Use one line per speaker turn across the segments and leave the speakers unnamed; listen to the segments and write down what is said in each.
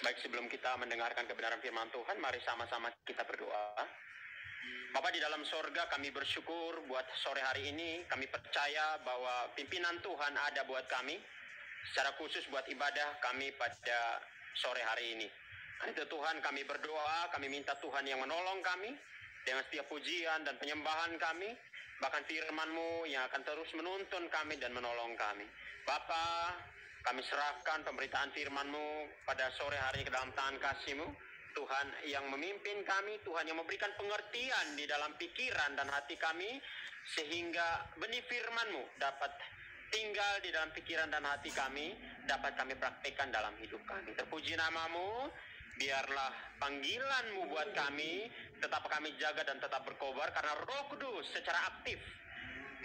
Baik, sebelum kita mendengarkan kebenaran firman Tuhan, mari sama-sama kita berdoa. Bapa di dalam sorga, kami bersyukur buat sore hari ini. Kami percaya bahwa pimpinan Tuhan ada buat kami, secara khusus buat ibadah kami pada sore hari ini. Itu Tuhan, kami berdoa, kami minta Tuhan yang menolong kami dengan setiap pujian dan penyembahan kami, bahkan firman-Mu yang akan terus menuntun kami dan menolong kami. Bapa, kami serahkan pemberitaan firman-Mu pada sore hari ini ke dalam tangan kasih-Mu. Tuhan yang memimpin kami, Tuhan yang memberikan pengertian di dalam pikiran dan hati kami, sehingga benih firman-Mu dapat tinggal di dalam pikiran dan hati kami, dapat kami praktekkan dalam hidup kami. Terpuji nama-Mu, biarlah panggilan-Mu buat kami, tetap kami jaga dan tetap berkobar, karena Roh Kudus secara aktif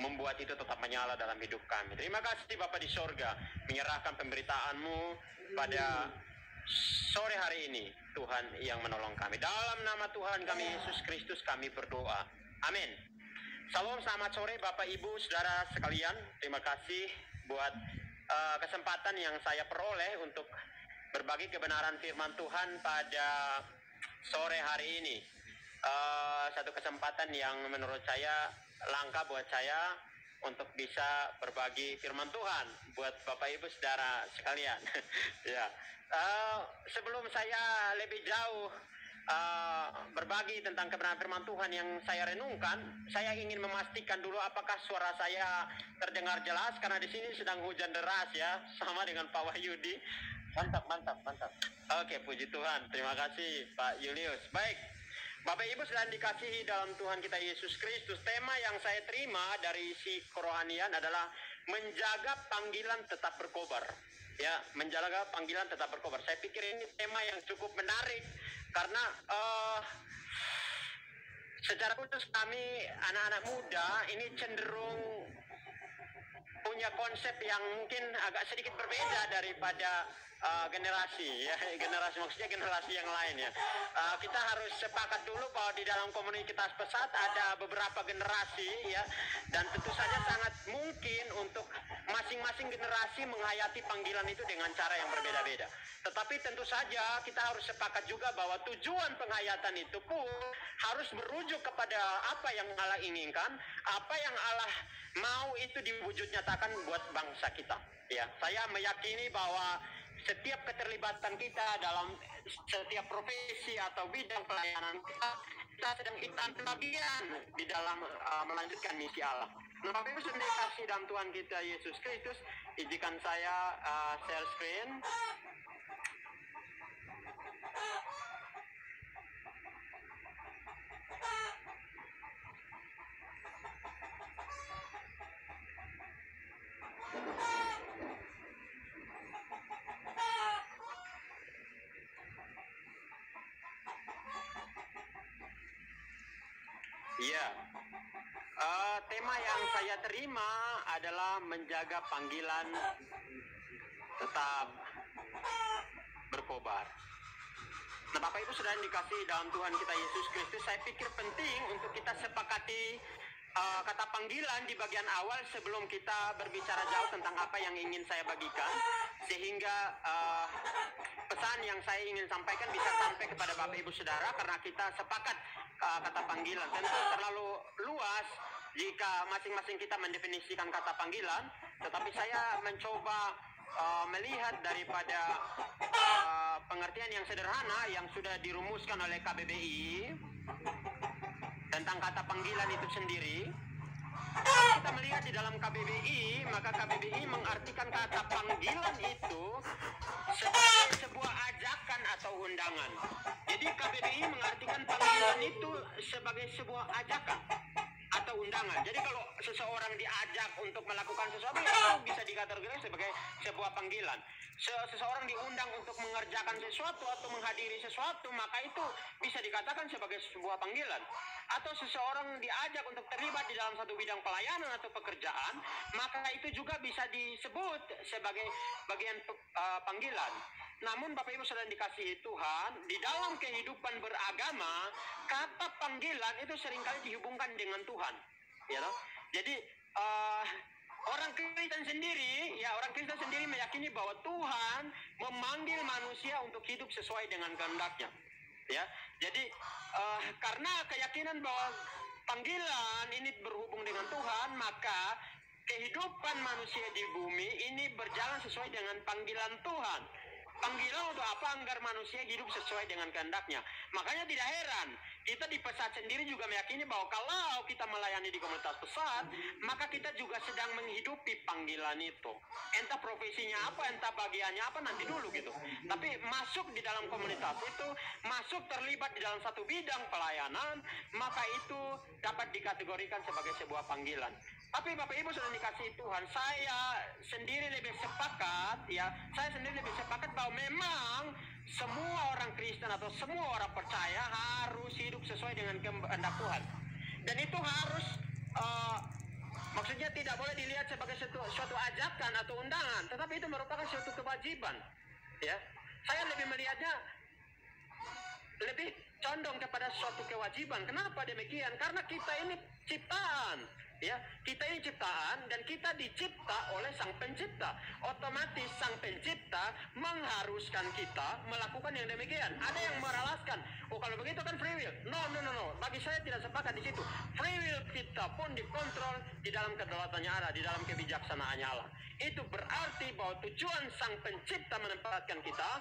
membuat itu tetap menyala dalam hidup kami. Terima kasih Bapa di sorga, menyerahkan pemberitaan-Mu pada sore hari ini, Tuhan yang menolong kami. Dalam nama Tuhan kami Yesus Kristus kami berdoa. Amin. Salam, selamat sore Bapak Ibu Saudara sekalian. Terima kasih buat kesempatan yang saya peroleh untuk berbagi kebenaran firman Tuhan pada sore hari ini. Satu kesempatan yang menurut saya langka buat saya untuk bisa berbagi firman Tuhan buat Bapak Ibu Saudara sekalian. Ya, sebelum saya lebih jauh berbagi tentang kebenaran firman Tuhan yang saya renungkan, saya ingin memastikan dulu apakah suara saya terdengar jelas, karena di sini sedang hujan deras ya, sama dengan Pak Wahyudi. Mantap. Oke, puji Tuhan. Terima kasih Pak Julius. Baik, Bapak Ibu sedang dikasihi dalam Tuhan kita Yesus Kristus. Tema yang saya terima dari si kerohanian adalah menjaga panggilan tetap berkobar. Ya, menjaga panggilan tetap berkobar. Saya pikir ini tema yang cukup menarik karena secara khusus kami anak-anak muda ini cenderung punya konsep yang mungkin agak sedikit berbeda daripada generasi ya, maksudnya generasi yang lain ya. Kita harus sepakat dulu bahwa di dalam komunitas pesat ada beberapa generasi ya, dan tentu saja sangat mungkin untuk masing-masing generasi menghayati panggilan itu dengan cara yang berbeda-beda. Tetapi tentu saja kita harus sepakat juga bahwa tujuan penghayatan itu pun harus merujuk kepada apa yang Allah inginkan, apa yang Allah mau itu diwujud nyatakan buat bangsa kita. Ya, saya meyakini bahwa setiap keterlibatan kita dalam setiap profesi atau bidang pelayanan kita sedang ikut bagian di dalam melanjutkan misi Allah. Nah, Bapak Ibu sudah dikasih dalam Tuhan kita Yesus Kristus, izinkan saya share screen. Ya, tema yang saya terima adalah menjaga panggilan tetap berkobar. Nah, Bapak Ibu sudah dikasih dalam Tuhan kita Yesus Kristus, saya pikir penting untuk kita sepakati kata panggilan di bagian awal sebelum kita berbicara jauh tentang apa yang ingin saya bagikan, sehingga pesan yang saya ingin sampaikan bisa sampai kepada Bapak Ibu Saudara, karena kita sepakat kata panggilan. Tentu terlalu luas jika masing-masing kita mendefinisikan kata panggilan, tetapi saya mencoba melihat daripada pengertian yang sederhana yang sudah dirumuskan oleh KBBI tentang kata panggilan itu sendiri. Kita melihat di dalam KBBI, maka KBBI mengartikan kata panggilan itu sebagai sebuah ajakan atau undangan. Jadi KBBI mengartikan panggilan itu sebagai sebuah ajakan atau undangan. Jadi kalau seseorang diajak untuk melakukan sesuatu, itu bisa dikategorikan sebagai sebuah panggilan. Seseorang diundang untuk mengerjakan sesuatu atau menghadiri sesuatu, maka itu bisa dikatakan sebagai sebuah panggilan. Atau seseorang diajak untuk terlibat di dalam satu bidang pelayanan atau pekerjaan, maka itu juga bisa disebut sebagai bagian panggilan. Namun Bapak Ibu Saudara dikasihi Tuhan, di dalam kehidupan beragama, kata panggilan itu seringkali dihubungkan dengan Tuhan. Ya, jadi Orang Kristen sendiri, ya orang Kristen sendiri meyakini bahwa Tuhan memanggil manusia untuk hidup sesuai dengan kehendaknya. Ya, jadi karena keyakinan bahwa panggilan ini berhubung dengan Tuhan, maka kehidupan manusia di bumi ini berjalan sesuai dengan panggilan Tuhan. Panggilan untuk apa? Agar manusia hidup sesuai dengan kehendaknya. Makanya tidak heran, kita di Pesat sendiri juga meyakini bahwa kalau kita melayani di komunitas Pesat, maka kita juga sedang menghidupi panggilan itu. Entah profesinya apa, entah bagiannya apa, nanti dulu gitu. Tapi masuk di dalam komunitas itu, masuk terlibat di dalam satu bidang pelayanan, maka itu dapat dikategorikan sebagai sebuah panggilan. Tapi Bapak Ibu sudah dikasih Tuhan, saya sendiri lebih sepakat, ya, saya sendiri lebih sepakat bahwa memang semua orang Kristen atau semua orang percaya harus hidup sesuai dengan kehendak Tuhan. Dan itu harus, maksudnya tidak boleh dilihat sebagai suatu ajakan atau undangan, tetapi itu merupakan suatu kewajiban. Ya, saya lebih melihatnya lebih condong kepada suatu kewajiban. Kenapa demikian? Karena kita ini ciptaan. Ya, kita ini ciptaan dan kita dicipta oleh Sang Pencipta. Otomatis Sang Pencipta mengharuskan kita melakukan yang demikian. Ada yang meralaskan, oh kalau begitu kan free will. No. Bagi saya tidak sepakat di situ. Free will kita pun dikontrol di dalam kedaulatannya Allah, di dalam kebijaksanaannya Allah. Itu berarti bahwa tujuan Sang Pencipta menempatkan kita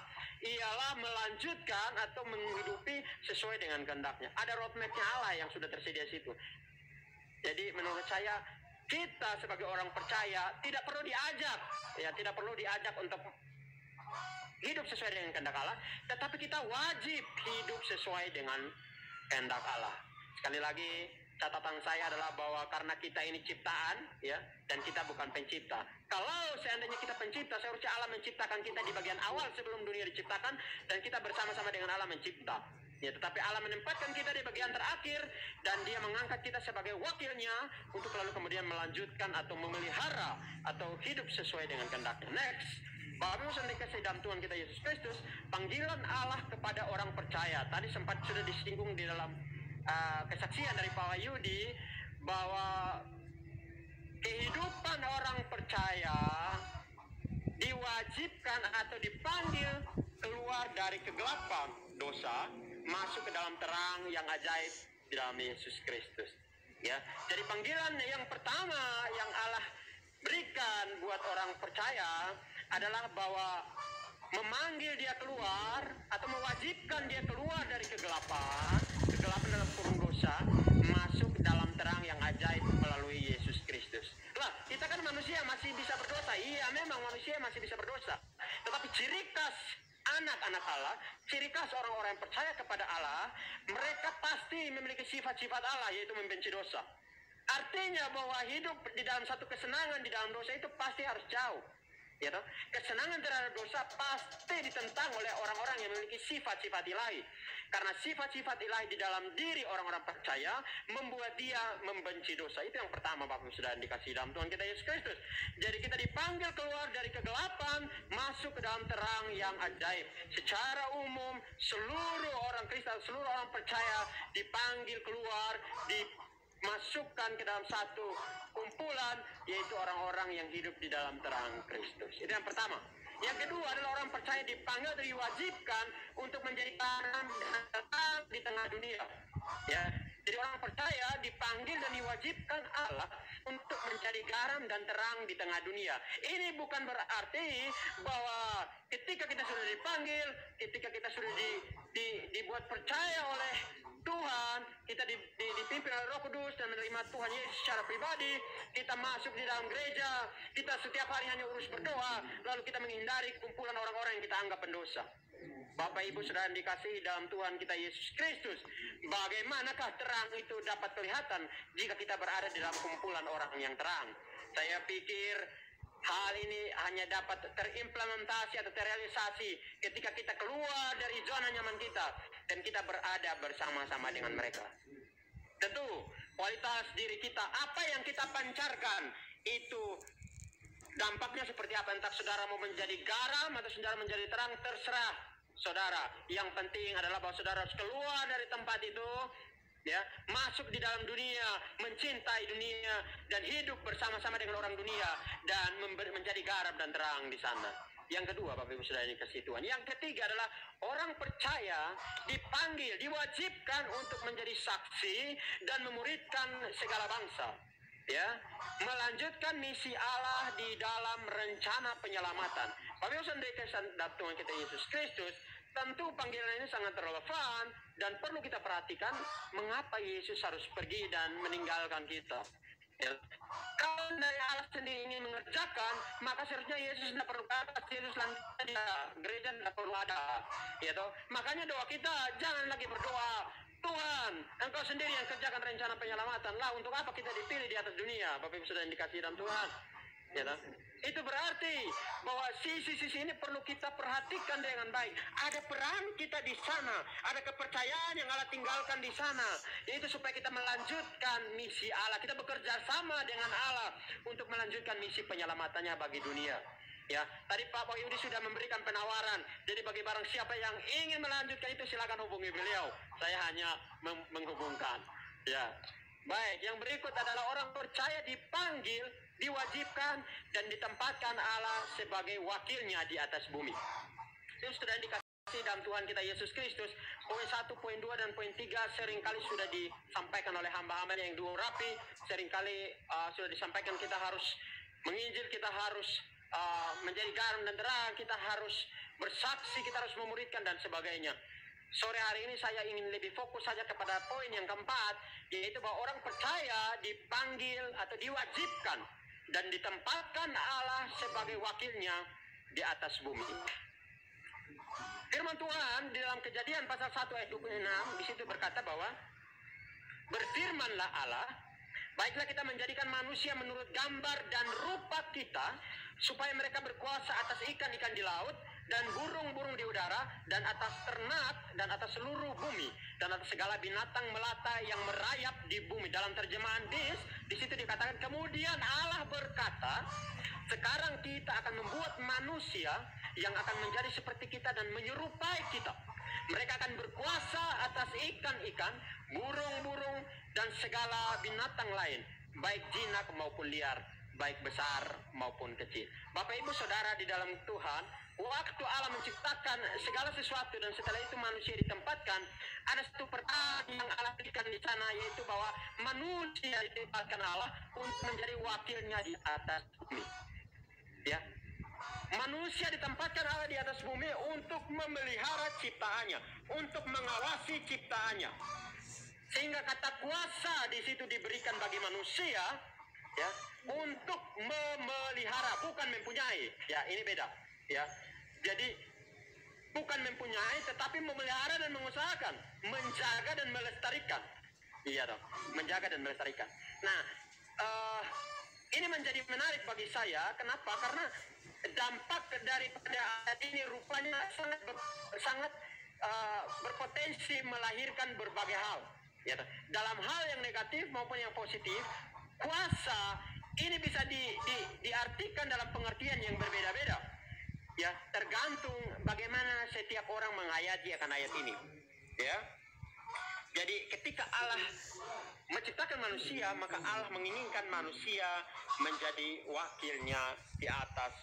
ialah melanjutkan atau menghidupi sesuai dengan kehendaknya. Ada roadmap-nya Allah yang sudah tersedia di situ. Jadi menurut saya kita sebagai orang percaya tidak perlu diajak, ya tidak perlu diajak untuk hidup sesuai dengan kehendak Allah, tetapi kita wajib hidup sesuai dengan kehendak Allah. Sekali lagi catatan saya adalah bahwa karena kita ini ciptaan, ya, dan kita bukan pencipta. Kalau seandainya kita pencipta, seharusnya Allah menciptakan kita di bagian awal sebelum dunia diciptakan, dan kita bersama-sama dengan Allah mencipta. Ya, tetapi Allah menempatkan kita di bagian terakhir dan Dia mengangkat kita sebagai wakilnya untuk lalu kemudian melanjutkan atau memelihara atau hidup sesuai dengan kehendaknya. Next, Bapak Ibu saudara dikasihi dalam Tuhan kita Yesus Kristus, panggilan Allah kepada orang percaya. Tadi sempat sudah disinggung di dalam kesaksian dari Pak Wahyudi bahwa kehidupan orang percaya diwajibkan atau dipanggil keluar dari kegelapan dosa, masuk ke dalam terang yang ajaib di dalam Yesus Kristus. Ya, jadi panggilan yang pertama yang Allah berikan buat orang percaya adalah bahwa memanggil dia keluar atau mewajibkan dia keluar dari kegelapan dalam kurung dosa, masuk ke dalam terang yang ajaib melalui Yesus Kristus. Lah, kita kan manusia masih bisa berdosa. Iya, memang manusia masih bisa berdosa. Tetapi ciri khas anak-anak Allah, ciri khas orang-orang yang percaya kepada Allah, mereka pasti memiliki sifat-sifat Allah, yaitu membenci dosa. Artinya bahwa hidup di dalam satu kesenangan di dalam dosa itu pasti harus jauh. Ya toh? Kesenangan terhadap dosa pasti ditentang oleh orang-orang yang memiliki sifat-sifat ilahi. Karena sifat-sifat ilahi di dalam diri orang-orang percaya membuat dia membenci dosa. Itu yang pertama, Bapak sudah dikasih dalam Tuhan kita Yesus Kristus. Jadi kita dipanggil keluar dari kegelapan, masuk ke dalam terang yang ajaib. Secara umum, seluruh orang Kristen, seluruh orang percaya dipanggil keluar, dimasukkan ke dalam satu kumpulan, yaitu orang-orang yang hidup di dalam terang Kristus. Itu yang pertama. Yang kedua adalah orang percaya dipanggil atau diwajibkan untuk menjadi terang dan terang di tengah dunia. Ya, jadi orang percaya dipanggil dan diwajibkan Allah untuk menjadi garam dan terang di tengah dunia. Ini bukan berarti bahwa ketika kita sudah dipanggil, ketika kita sudah dibuat percaya oleh Tuhan, kita dipimpin oleh Roh Kudus dan menerima Tuhan Yesus secara pribadi, kita masuk di dalam gereja, kita setiap hari hanya urus berdoa, lalu kita menghindari kumpulan orang-orang yang kita anggap pendosa. Bapak Ibu saudara dikasihi dalam Tuhan kita Yesus Kristus, bagaimanakah terang itu dapat kelihatan jika kita berada di dalam kumpulan orang yang terang? Saya pikir hal ini hanya dapat terimplementasi atau terrealisasi ketika kita keluar dari zona nyaman kita dan kita berada bersama-sama dengan mereka. Tentu kualitas diri kita, apa yang kita pancarkan itu dampaknya seperti apa. Entah saudara mau menjadi garam atau saudara menjadi terang, terserah saudara. Yang penting adalah bahwa saudara harus keluar dari tempat itu, ya, masuk di dalam dunia, mencintai dunia, dan hidup bersama-sama dengan orang dunia, dan menjadi garam dan terang di sana. Yang kedua, Bapak Ibu Saudara yang dikasihi Tuhan. Yang ketiga adalah orang percaya dipanggil, diwajibkan untuk menjadi saksi dan memuridkan segala bangsa. Ya, melanjutkan misi Allah di dalam rencana penyelamatan. Bapak Ibu Saudara yang Tuhan kita Yesus Kristus, tentu panggilan ini sangat relevan dan perlu kita perhatikan mengapa Yesus harus pergi dan meninggalkan kita. Ya. Kalau dari Allah sendiri ingin mengerjakan, maka seharusnya Yesus tidak perlu ada, Yesus lanjutkan gereja tidak perlu ada. Ya toh? Makanya doa kita jangan lagi berdoa, Tuhan, Engkau sendiri yang kerjakan rencana penyelamatan. Lah, untuk apa kita dipilih di atas dunia? Bapak Ibu sudah dikasih dalam Tuhan. Ya toh? Itu berarti bahwa sisi-sisi ini perlu kita perhatikan dengan baik. Ada peran kita di sana, ada kepercayaan yang Allah tinggalkan di sana. Itu supaya kita melanjutkan misi Allah. Kita bekerja sama dengan Allah untuk melanjutkan misi penyelamatannya bagi dunia. Ya, tadi Pak Yudi sudah memberikan penawaran. Jadi bagi barang siapa yang ingin melanjutkan itu silakan hubungi beliau. Saya hanya menghubungkan. Ya. Baik, yang berikut adalah orang percaya dipanggil, diwajibkan, dan ditempatkan Allah sebagai wakilnya di atas bumi. Itu sudah dikasih dalam Tuhan kita Yesus Kristus. Poin 1, poin 2, dan poin 3 seringkali sudah disampaikan oleh hamba-hamba yang dulu rapi. Seringkali sudah disampaikan kita harus menginjil, kita harus menjadi garam dan terang, kita harus bersaksi, kita harus memuridkan, dan sebagainya. Sore hari ini saya ingin lebih fokus saja kepada poin yang keempat, yaitu bahwa orang percaya dipanggil atau diwajibkan dan ditempatkan Allah sebagai wakilnya di atas bumi. Firman Tuhan di dalam Kejadian pasal 1 ayat 26 di situ berkata bahwa berfirmanlah Allah, baiklah kita menjadikan manusia menurut gambar dan rupa kita, supaya mereka berkuasa atas ikan-ikan di laut dan burung-burung di udara dan atas ternak dan atas seluruh bumi dan atas segala binatang melata yang merayap di bumi. Dalam terjemahan di situ dikatakan kemudian Allah berkata, sekarang kita akan membuat manusia yang akan menjadi seperti kita dan menyerupai kita. Mereka akan berkuasa atas ikan-ikan, burung-burung, dan segala binatang lain, baik jinak maupun liar, baik besar maupun kecil. Bapak Ibu Saudara di dalam Tuhan, waktu Allah menciptakan segala sesuatu dan setelah itu manusia ditempatkan, ada satu pertanyaan yang Allah berikan di sana, yaitu bahwa manusia ditempatkan Allah untuk menjadi wakilnya di atas bumi. Ya, manusia ditempatkan Allah di atas bumi untuk memelihara ciptaannya, untuk mengawasi ciptaannya. Sehingga kata kuasa di situ diberikan bagi manusia, ya, untuk memelihara, bukan mempunyai. Ya, ini beda. Ya, jadi bukan mempunyai, tetapi memelihara dan mengusahakan, menjaga dan melestarikan. Iya dong, menjaga dan melestarikan. Nah, ini menjadi menarik bagi saya. Kenapa? Karena dampak daripada ayat ini rupanya sangat berpotensi melahirkan berbagai hal. Ya, dalam hal yang negatif maupun yang positif, kuasa ini bisa diartikan dalam pengertian yang berbeda-beda. Ya, tergantung bagaimana setiap orang menghayati akan ayat ini. Ya. Jadi ketika Allah menciptakan manusia, maka Allah menginginkan manusia menjadi wakilnya di atas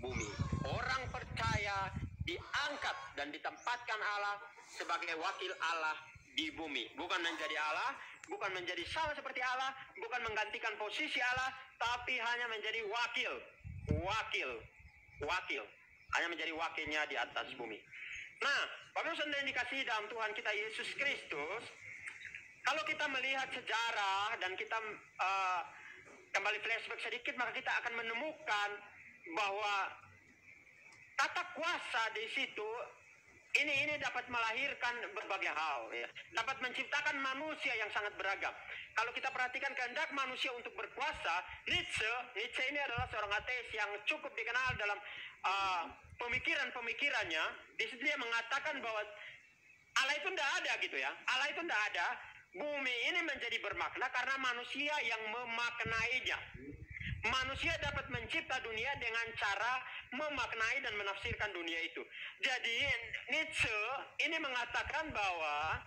bumi. Orang percaya diangkat dan ditempatkan Allah sebagai wakil Allah di bumi. Bukan menjadi Allah, bukan menjadi sama seperti Allah, bukan menggantikan posisi Allah, tapi hanya menjadi wakil. Hanya menjadi wakilnya di atas bumi. Nah, Bapak Ibu yang dikasihi dalam Tuhan kita Yesus Kristus, kalau kita melihat sejarah dan kita kembali flashback sedikit, maka kita akan menemukan bahwa kata kuasa di situ ini dapat melahirkan berbagai hal, ya. Dapat menciptakan manusia yang sangat beragam. Kalau kita perhatikan kehendak manusia untuk berkuasa, Nietzsche ini adalah seorang ateis yang cukup dikenal dalam pemikirannya. Di situ dia mengatakan bahwa Allah itu tidak ada gitu ya. Allah itu tidak ada. Bumi ini menjadi bermakna karena manusia yang memaknainya. Manusia dapat mencipta dunia dengan cara memaknai dan menafsirkan dunia itu. Jadi Nietzsche ini mengatakan bahwa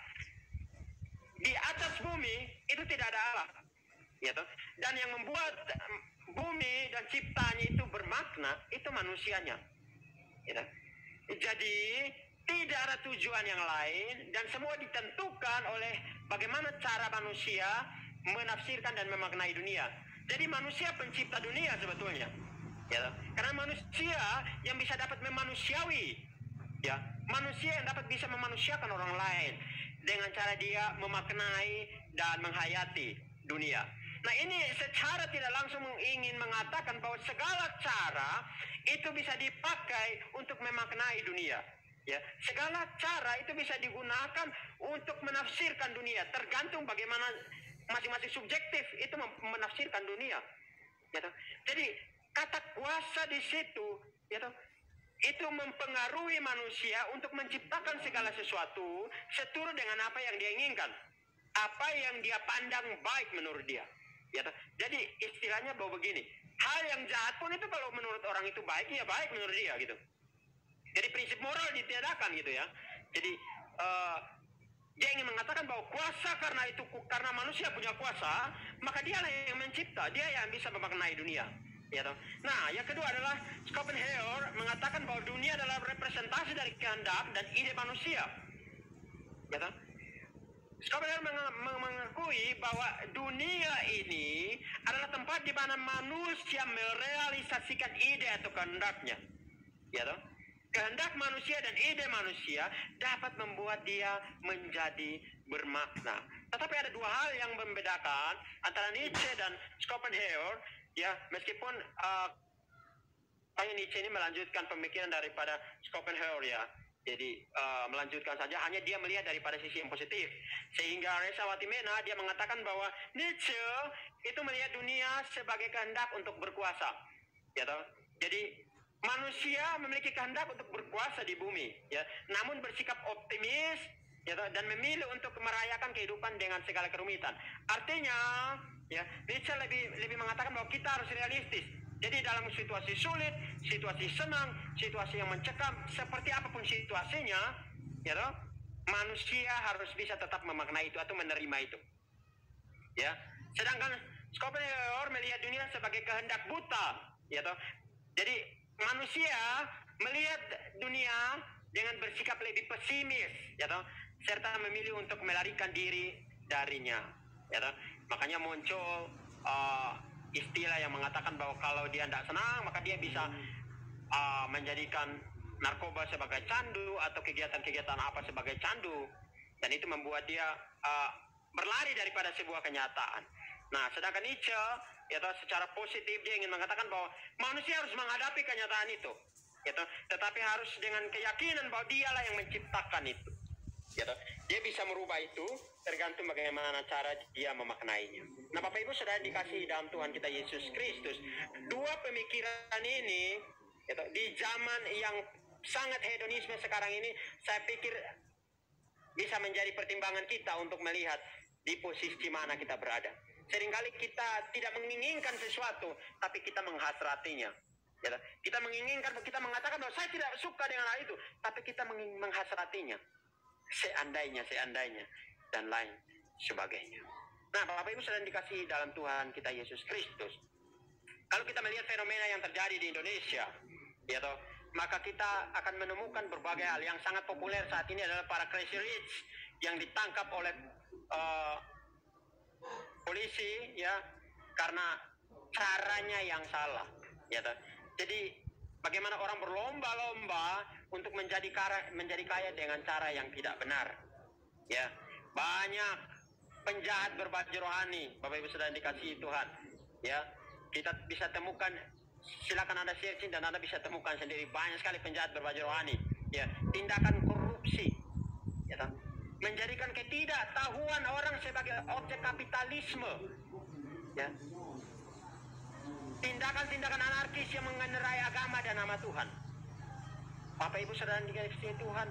di atas bumi itu tidak ada Allah. Ya toh? Dan yang membuat bumi dan ciptanya itu bermakna itu manusianya. Ya toh? Jadi tidak ada tujuan yang lain dan semua ditentukan oleh bagaimana cara manusia menafsirkan dan memaknai dunia. Jadi manusia pencipta dunia sebetulnya. Ya toh? Karena manusia yang bisa dapat memanusiawi, ya, manusia yang dapat bisa memanusiakan orang lain dengan cara dia memaknai dan menghayati dunia. Nah, ini secara tidak langsung ingin mengatakan bahwa segala cara itu bisa dipakai untuk memaknai dunia. Ya, segala cara itu bisa digunakan untuk menafsirkan dunia, tergantung bagaimana masing-masing subjektif itu menafsirkan dunia. Ya toh? Jadi kata kuasa di situ, ya toh, itu mempengaruhi manusia untuk menciptakan segala sesuatu seturut dengan apa yang dia inginkan, apa yang dia pandang baik menurut dia. Ya toh? Jadi istilahnya bahwa begini, hal yang jahat pun itu kalau menurut orang itu baik, ya baik menurut dia gitu. Jadi prinsip moral ditiadakan gitu ya. Jadi dia ingin mengatakan bahwa kuasa karena manusia punya kuasa, maka dialah yang mencipta, dia yang bisa memaknai dunia. Ya toh? Nah, yang kedua adalah Schopenhauer mengatakan bahwa dunia adalah representasi dari kehendak dan ide manusia. Ya toh? Schopenhauer mengakui bahwa dunia ini adalah tempat di mana manusia merealisasikan ide atau kehendaknya. Ya toh? Kehendak manusia dan ide manusia dapat membuat dia menjadi bermakna. Tetapi ada dua hal yang membedakan antara Nietzsche dan Schopenhauer. Ya, meskipun Nietzsche ini melanjutkan pemikiran daripada Schopenhauer ya. Jadi melanjutkan saja, hanya dia melihat daripada sisi yang positif. Sehingga Reza Watimena dia mengatakan bahwa Nietzsche itu melihat dunia sebagai kehendak untuk berkuasa. Ya toh? Jadi manusia memiliki kehendak untuk berkuasa di bumi, ya, namun bersikap optimis, ya, dan memilih untuk merayakan kehidupan dengan segala kerumitan. Artinya, ya, Nietzsche lebih mengatakan bahwa kita harus realistis. Jadi dalam situasi sulit, situasi senang, situasi yang mencekam, seperti apapun situasinya, ya, manusia harus bisa tetap memaknai itu atau menerima itu. Ya, sedangkan Schopenhauer melihat dunia sebagai kehendak buta, ya, jadi manusia melihat dunia dengan bersikap lebih pesimis, ya toh, serta memilih untuk melarikan diri darinya, ya toh. Makanya muncul istilah yang mengatakan bahwa kalau dia tidak senang, maka dia bisa menjadikan narkoba sebagai candu atau kegiatan-kegiatan apa sebagai candu, dan itu membuat dia berlari daripada sebuah kenyataan. Nah, sedangkan Nietzsche, ya toh, secara positif dia ingin mengatakan bahwa manusia harus menghadapi kenyataan itu, ya toh, tetapi harus dengan keyakinan bahwa dialah yang menciptakan itu, ya toh. Dia bisa merubah itu tergantung bagaimana cara dia memaknainya. Nah, Bapak Ibu sudah dikasih dalam Tuhan kita Yesus Kristus, dua pemikiran ini, ya toh, di zaman yang sangat hedonisme sekarang ini, saya pikir bisa menjadi pertimbangan kita untuk melihat di posisi mana kita berada. Seringkali kita tidak menginginkan sesuatu, tapi kita menghasratinya. Ya, kita menginginkan, kita mengatakan bahwa saya tidak suka dengan hal itu, tapi kita menghasratinya. Seandainya, dan lain sebagainya. Nah, Bapak Ibu sudah dikasih dalam Tuhan kita Yesus Kristus. Kalau kita melihat fenomena yang terjadi di Indonesia, ya toh, maka kita akan menemukan berbagai hal. Yang sangat populer saat ini adalah para crazy rich yang ditangkap oleh polisi, ya, karena caranya yang salah, ya toh. Jadi bagaimana orang berlomba-lomba untuk menjadi kaya dengan cara yang tidak benar, ya. Banyak penjahat berbaju rohani, Bapak Ibu sudah dikasihi Tuhan, ya. Kita bisa temukan, silakan Anda searching dan Anda bisa temukan sendiri, banyak sekali penjahat berbaju rohani, ya. Tindakan korupsi, ya toh, menjadikan ketidaktahuan orang sebagai objek kapitalisme, ya. Tindakan-tindakan anarkis yang mengenai agama dan nama Tuhan. Bapak Ibu saudara dikasihi Tuhan,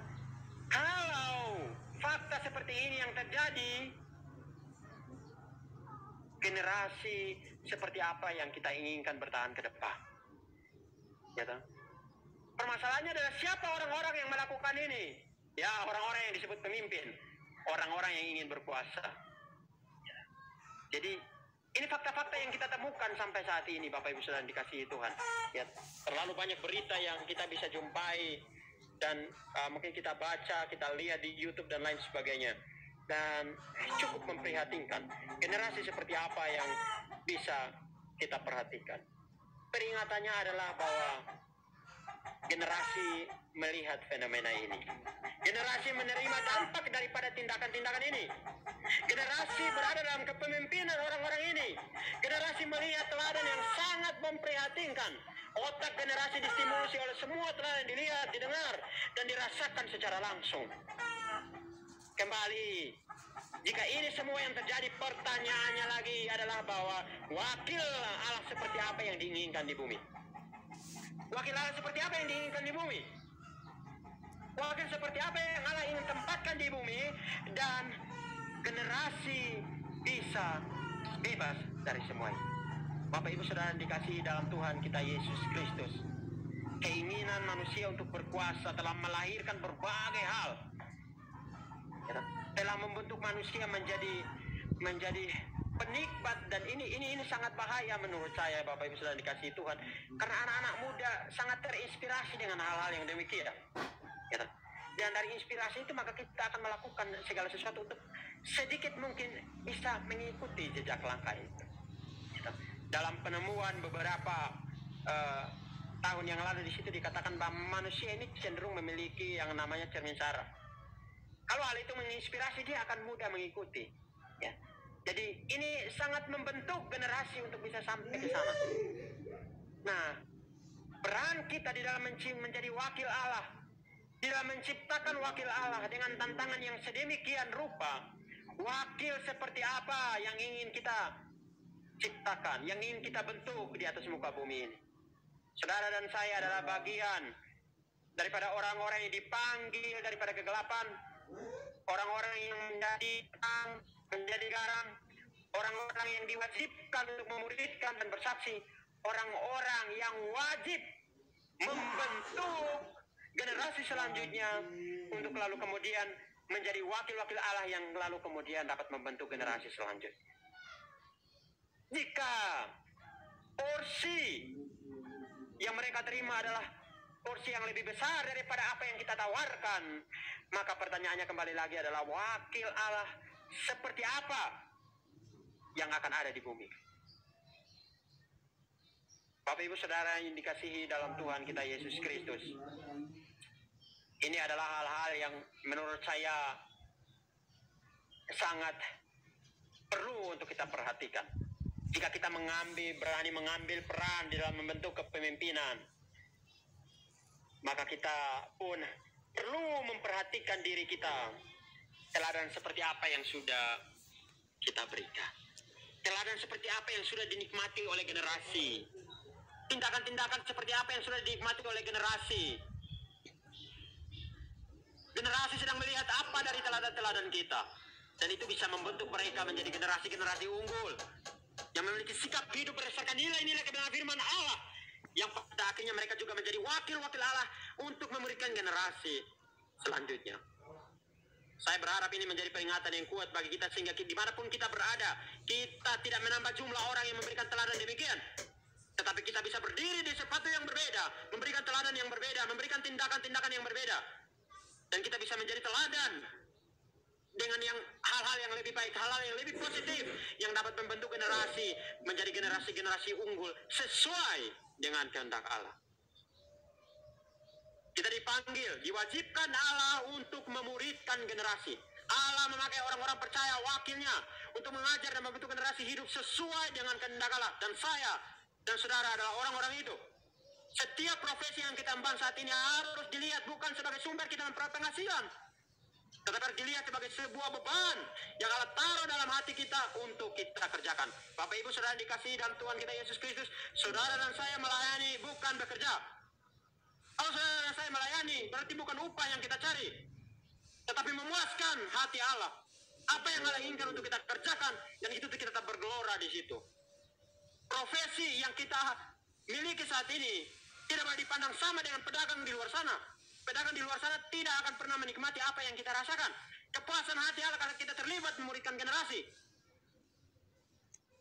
kalau fakta seperti ini yang terjadi, generasi seperti apa yang kita inginkan bertahan ke depan? Ya toh? Permasalahannya adalah siapa orang-orang yang melakukan ini? Ya, orang-orang yang disebut pemimpin. orang-orang yang ingin berkuasa. Jadi ini fakta-fakta yang kita temukan sampai saat ini, Bapak Ibu Saudara dikasihi Tuhan. Ya, terlalu banyak berita yang kita bisa jumpai dan mungkin kita baca, kita lihat di YouTube dan lain sebagainya. Dan cukup memprihatinkan. Generasi seperti apa yang bisa kita perhatikan? Peringatannya adalah bahwa generasi melihat fenomena ini. Generasi menerima dampak daripada tindakan-tindakan ini. Generasi berada dalam kepemimpinan orang-orang ini. Generasi melihat teladan yang sangat memprihatinkan. Otak generasi distimulasi oleh semua teladan yang dilihat, didengar, dan dirasakan secara langsung. Kembali, jika ini semua yang terjadi, pertanyaannya lagi adalah bahwa wakil Allah seperti apa yang diinginkan di bumi? Wakil Allah seperti apa yang diinginkan di bumi? Wakil seperti apa yang Allah ingin tempatkan di bumi, dan generasi bisa bebas dari semua itu. Bapak Ibu Saudara dikasihi dalam Tuhan kita Yesus Kristus, keinginan manusia untuk berkuasa telah melahirkan berbagai hal, telah membentuk manusia menjadi penikmat, dan ini sangat bahaya menurut saya, Bapak Ibu Saudara dikasihi Tuhan, karena anak-anak muda sangat terinspirasi dengan hal-hal yang demikian. Dan dari inspirasi itu maka kita akan melakukan segala sesuatu untuk sedikit mungkin bisa mengikuti jejak langkah itu. Dalam penemuan beberapa tahun yang lalu di situ dikatakan bahwa manusia ini cenderung memiliki yang namanya cermin saraf. Kalau hal itu menginspirasi, dia akan mudah mengikuti. Ya. Jadi ini sangat membentuk generasi untuk bisa sampai ke sana. Nah, peran kita di dalam menjadi wakil Allah, di dalam menciptakan wakil Allah dengan tantangan yang sedemikian rupa, wakil seperti apa yang ingin kita ciptakan, yang ingin kita bentuk di atas muka bumi ini. Saudara dan saya adalah bagian daripada orang-orang yang dipanggil daripada kegelapan, orang-orang yang menjadi terang, menjadi garam, orang-orang yang diwajibkan untuk memuridkan dan bersaksi, orang-orang yang wajib membentuk generasi selanjutnya untuk lalu kemudian menjadi wakil-wakil Allah yang lalu kemudian dapat membentuk generasi selanjutnya. Jika porsi yang mereka terima adalah porsi yang lebih besar daripada apa yang kita tawarkan, maka pertanyaannya kembali lagi adalah wakil Allah seperti apa yang akan ada di bumi. Bapak Ibu Saudara yang dikasihi dalam Tuhan kita Yesus Kristus, ini adalah hal-hal yang menurut saya sangat perlu untuk kita perhatikan. Jika kita berani mengambil peran di dalam membentuk kepemimpinan, maka kita pun perlu memperhatikan diri kita. Teladan seperti apa yang sudah kita berikan. Teladan seperti apa yang sudah dinikmati oleh generasi. Tindakan-tindakan seperti apa yang sudah dinikmati oleh generasi. Generasi sedang melihat apa dari teladan-teladan kita. Dan itu bisa membentuk mereka menjadi generasi-generasi unggul, yang memiliki sikap hidup berdasarkan nilai-nilai kebenaran firman Allah, yang pada akhirnya mereka juga menjadi wakil-wakil Allah untuk memberikan generasi selanjutnya. Saya berharap ini menjadi peringatan yang kuat bagi kita, sehingga dimanapun kita berada, kita tidak menambah jumlah orang yang memberikan teladan demikian, tetapi kita bisa berdiri di sepatu yang berbeda, memberikan teladan yang berbeda, memberikan tindakan-tindakan yang berbeda, dan kita bisa menjadi teladan dengan yang hal-hal yang lebih baik, hal-hal yang lebih positif, yang dapat membentuk generasi menjadi generasi-generasi unggul sesuai dengan kehendak Allah. Kita dipanggil, diwajibkan Allah untuk memuridkan generasi. Allah memakai orang-orang percaya, wakilnya, untuk mengajar dan membentuk generasi hidup sesuai dengan kehendak Allah. Dan saya dan saudara adalah orang-orang itu. Setiap profesi yang kita emban saat ini harus dilihat bukan sebagai sumber kita memperoleh penghasilan, tetapi harus dilihat sebagai sebuah beban yang Allah taruh dalam hati kita untuk kita kerjakan. Bapak Ibu Saudara dikasihi dalam Tuhan kita Yesus Kristus, saudara dan saya melayani bukan bekerja. Kalau saudara dan saya melayani, berarti bukan upah yang kita cari, tetapi memuaskan hati Allah. Apa yang Allah inginkan untuk kita kerjakan, dan itu kita tetap bergelora di situ. Profesi yang kita miliki saat ini tidak boleh dipandang sama dengan pedagang di luar sana. Pedagang di luar sana tidak akan pernah menikmati apa yang kita rasakan, Kepuasan hati Allah karena kita terlibat memuridkan generasi.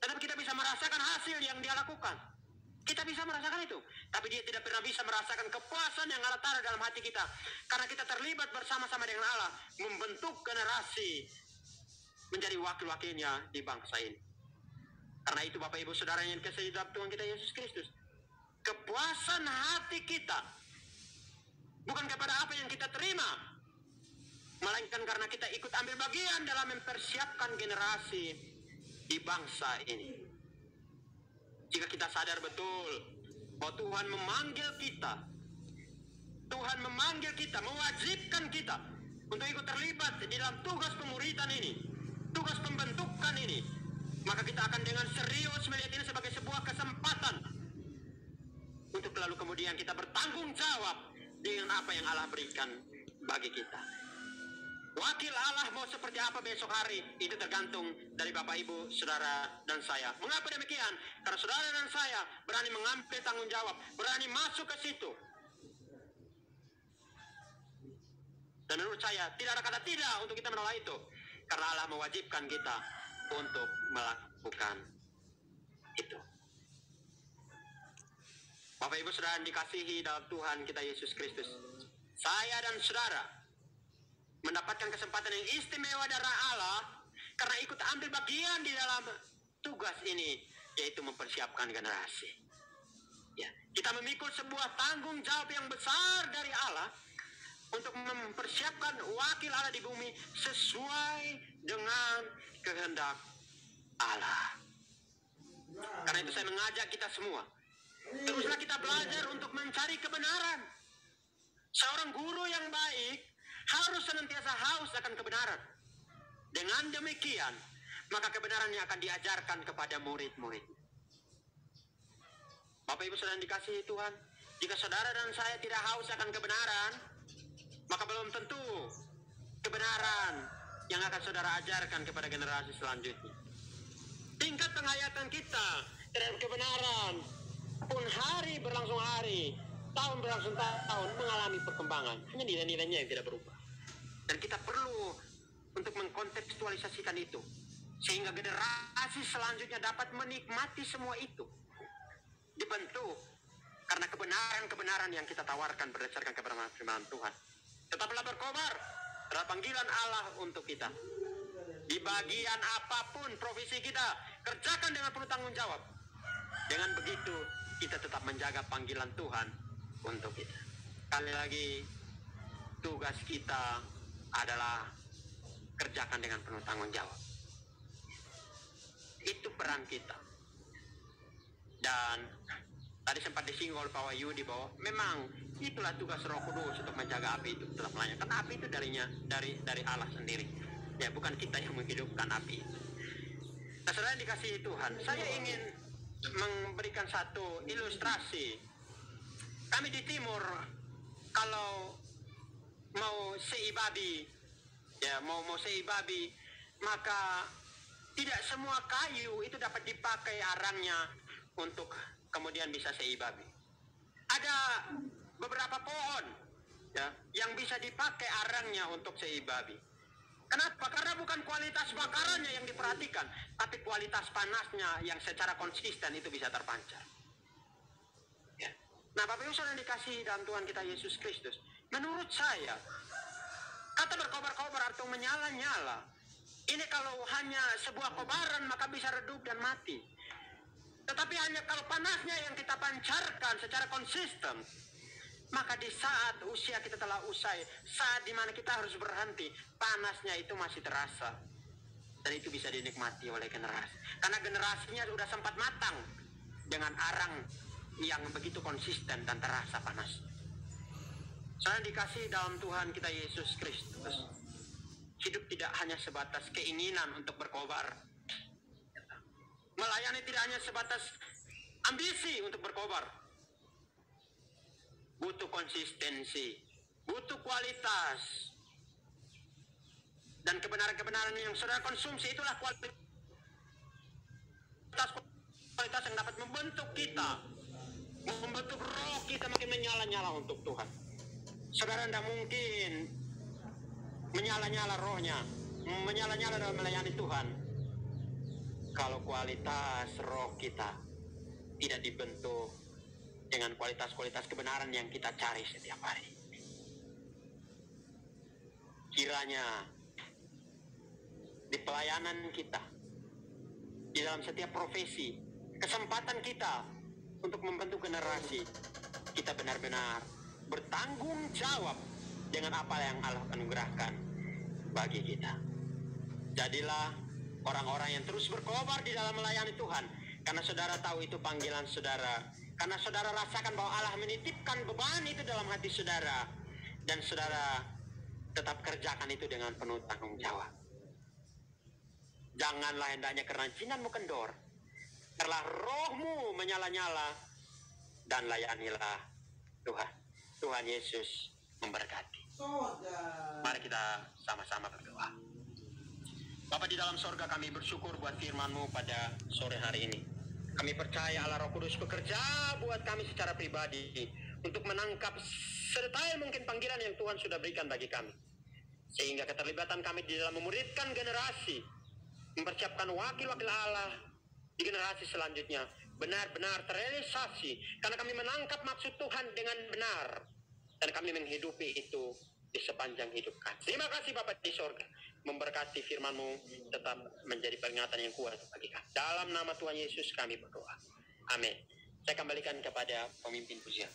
Tetapi kita bisa merasakan hasil yang dia lakukan. Kita bisa merasakan itu. Tapi dia tidak pernah bisa merasakan kepuasan yang Allah taruh dalam hati kita. Karena kita terlibat bersama-sama dengan Allah. Membentuk generasi menjadi wakil-wakilnya di bangsa ini. Karena itu Bapak Ibu Saudara yang dikasihi dalam Tuhan kita Yesus Kristus. Kepuasan hati kita. Bukan kepada apa yang kita terima. Melainkan karena kita ikut ambil bagian dalam mempersiapkan generasi di bangsa ini. Jika kita sadar betul bahwa Tuhan memanggil kita, Tuhan memanggil kita, mewajibkan kita untuk ikut terlibat di dalam tugas pemuridan ini, tugas pembentukan ini, maka kita akan dengan serius melihat ini sebagai sebuah kesempatan untuk lalu kemudian kita bertanggung jawab dengan apa yang Allah berikan bagi kita. Wakil Allah mau seperti apa besok hari, itu tergantung dari Bapak Ibu, Saudara, dan saya. Mengapa demikian? Karena Saudara dan saya berani mengambil tanggung jawab, berani masuk ke situ. Dan menurut saya, tidak ada kata tidak untuk kita menolak itu. Karena Allah mewajibkan kita untuk melakukan itu. Bapak Ibu Saudara dikasihi dalam Tuhan kita Yesus Kristus. Saya dan Saudara mendapatkan kesempatan yang istimewa dari Allah karena ikut ambil bagian di dalam tugas ini, yaitu mempersiapkan generasi. Ya, kita memikul sebuah tanggung jawab yang besar dari Allah untuk mempersiapkan wakil Allah di bumi sesuai dengan kehendak Allah. Karena itu saya mengajak kita semua, teruslah kita belajar untuk mencari kebenaran. Seorang guru yang baik harus senantiasa haus akan kebenaran. Dengan demikian, maka kebenarannya akan diajarkan kepada murid-murid. Bapak Ibu Saudara dikasihi Tuhan, jika saudara dan saya tidak haus akan kebenaran, maka belum tentu kebenaran yang akan saudara ajarkan kepada generasi selanjutnya. Tingkat penghayatan kita terhadap kebenaran pun hari berlangsung hari, tahun berlangsung tahun mengalami perkembangan. Hanya nilai-nilainya yang tidak berubah. Dan kita perlu untuk mengkontekstualisasikan itu, sehingga generasi selanjutnya dapat menikmati semua itu. Dibentuk karena kebenaran-kebenaran yang kita tawarkan berdasarkan kebenaran firman Tuhan. Tetaplah berkobar terhadap panggilan Allah untuk kita. Di bagian apapun profesi kita, kerjakan dengan penuh tanggung jawab. Dengan begitu, kita tetap menjaga panggilan Tuhan untuk kita. Sekali lagi, tugas kita adalah kerjakan dengan penuh tanggung jawab. Itu peran kita. Dan tadi sempat disinggung oleh Pak Wahyudi bahwa memang itulah tugas Roh Kudus untuk menjaga api itu tetap melayani. Karena api itu dari Allah sendiri. Ya, bukan kita yang menghidupkan api. Nah, saudara dikasihi Tuhan, saya ingin memberikan satu ilustrasi. Kami di timur, kalau mau seibabi, ya mau seibabi, maka tidak semua kayu itu dapat dipakai arangnya untuk kemudian bisa seibabi. Ada beberapa pohon, ya, yang bisa dipakai arangnya untuk seibabi. Kenapa? Karena bukan kualitas bakarannya yang diperhatikan, tapi kualitas panasnya yang secara konsisten itu bisa terpancar. Ya. Nah, Bapak Ibu Saudara dikasihi dalam Tuhan kita Yesus Kristus, menurut saya, kata berkobar-kobar atau menyala-nyala, ini kalau hanya sebuah kobaran maka bisa redup dan mati. Tetapi hanya kalau panasnya yang kita pancarkan secara konsisten, maka di saat usia kita telah usai, saat dimana kita harus berhenti, panasnya itu masih terasa. Dan itu bisa dinikmati oleh generasi. Karena generasinya sudah sempat matang dengan arang yang begitu konsisten dan terasa panas. Saya dikasih dalam Tuhan kita Yesus Kristus. Hidup tidak hanya sebatas keinginan untuk berkobar. Melayani tidak hanya sebatas ambisi untuk berkobar. Butuh konsistensi, butuh kualitas. Dan kebenaran-kebenaran yang saudara konsumsi itulah kualitas yang dapat membentuk kita, membentuk roh kita makin menyala-nyala untuk Tuhan. Saudara tidak mungkin menyala-nyala rohnya, menyala-nyala dalam melayani Tuhan. Kalau kualitas roh kita tidak dibentuk dengan kualitas-kualitas kebenaran yang kita cari setiap hari, kiranya di pelayanan kita, di dalam setiap profesi, kesempatan kita untuk membentuk generasi, kita benar-benar bertanggung jawab dengan apa yang Allah anugerahkan bagi kita. Jadilah orang-orang yang terus berkobar di dalam melayani Tuhan, karena saudara tahu itu panggilan saudara, karena saudara rasakan bahwa Allah menitipkan beban itu dalam hati saudara, dan saudara tetap kerjakan itu dengan penuh tanggung jawab. Janganlah hendaknya karena jinanmu kendor, biarlah rohmu menyala-nyala, dan layanilah Tuhan. Tuhan Yesus memberkati. Mari kita sama-sama berdoa. Bapa di dalam sorga, kami bersyukur buat firman-Mu pada sore hari ini. Kami percaya Allah Roh Kudus bekerja buat kami secara pribadi untuk menangkap sedetail mungkin panggilan yang Tuhan sudah berikan bagi kami, sehingga keterlibatan kami di dalam memuridkan generasi, mempersiapkan wakil-wakil Allah di generasi selanjutnya benar-benar terrealisasi, karena kami menangkap maksud Tuhan dengan benar, dan kami menghidupi itu di sepanjang hidup kami. Terima kasih Bapa di sorga, memberkati firman-Mu tetap menjadi peringatan yang kuat bagi kami. Dalam nama Tuhan Yesus kami berdoa. Amin. Saya kembalikan kepada pemimpin pujian.